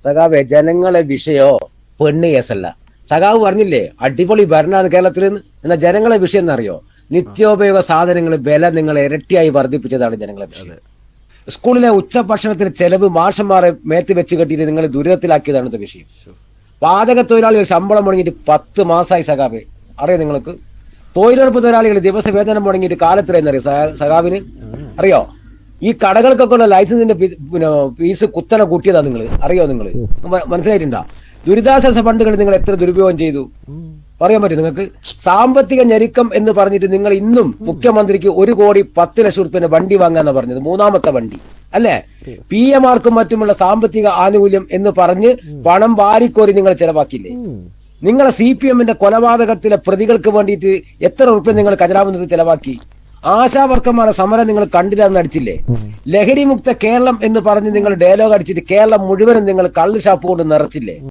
സഖാവെ ജനങ്ങളെ വിഷയോ പെണ്ണ് കേസല്ല. സഖാവ് പറഞ്ഞില്ലേ അടിപൊളി ഭരണമാണ് കേരളത്തിൽ നിന്ന്. എന്നാൽ ജനങ്ങളെ വിഷയം എന്നറിയോ? നിത്യോപയോഗ സാധനങ്ങൾ വില നിങ്ങൾ ഇരട്ടിയായി വർദ്ധിപ്പിച്ചതാണ് ജനങ്ങളെ വിഷയം. സ്കൂളിലെ ഉച്ചഭക്ഷണത്തിന് ചെലവ് മാഷന്മാരെ മേത്ത് വെച്ച് കെട്ടിയിട്ട് നിങ്ങൾ ദുരിതത്തിലാക്കിയതാണ് വിഷയം. പാചക തൊഴിലാളികൾ ശമ്പളം മുടങ്ങിയിട്ട് 10 മാസമായി സഖാവെ. അറിയോ നിങ്ങൾക്ക്? തൊഴിലുറപ്പ് തൊഴിലാളികൾ ദിവസ വേതനം മുടങ്ങിയിട്ട് കാലത്തിലെന്നറിയോ സഖാവിന്? അറിയോ? ഈ കടകൾക്കൊക്കെ ഉള്ള ലൈസൻസിന്റെ ഫീസ് കുത്തനെ കൂട്ടിയതാ നിങ്ങൾ. അറിയോ? നിങ്ങൾ മനസ്സിലായിട്ടുണ്ടോ? ദുരിതാശ്വാസ ഫണ്ടുകൾ നിങ്ങൾ എത്ര ദുരുപയോഗം ചെയ്തു പറയാൻ പറ്റും നിങ്ങൾക്ക്? സാമ്പത്തിക ഞെരുക്കം എന്ന് പറഞ്ഞിട്ട് നിങ്ങൾ ഇന്നും മുഖ്യമന്ത്രിക്ക് 1,10,00,000 വണ്ടി വാങ്ങാന്നാ പറഞ്ഞത്. 3ാമത്തെ വണ്ടി അല്ലേ? PM-മാർക്കും മറ്റുമുള്ള സാമ്പത്തിക ആനുകൂല്യം എന്ന് പറഞ്ഞ് പണം വാരിക്കോരി നിങ്ങൾ ചെലവാക്കിയില്ലേ? നിങ്ങളെ CPM-ന്റെ കൊലപാതകത്തിലെ പ്രതികൾക്ക് വേണ്ടിയിട്ട് എത്ര ഉറുപ്പ്യ നിങ്ങൾ ഖജനാവിൽ ചെലവാക്കി? ആശാവർക്കന്മാരെ സമരം നിങ്ങൾ കണ്ടില്ലാന്ന് അടിച്ചില്ലേ? ലഹരി മുക്ത കേരളം എന്ന് പറഞ്ഞ് നിങ്ങൾ ഡയലോഗ് അടിച്ചിട്ട് കേരളം മുഴുവനും നിങ്ങൾ കള്ള് ഷാപ്പ് കൊണ്ട് നിറച്ചില്ലേ?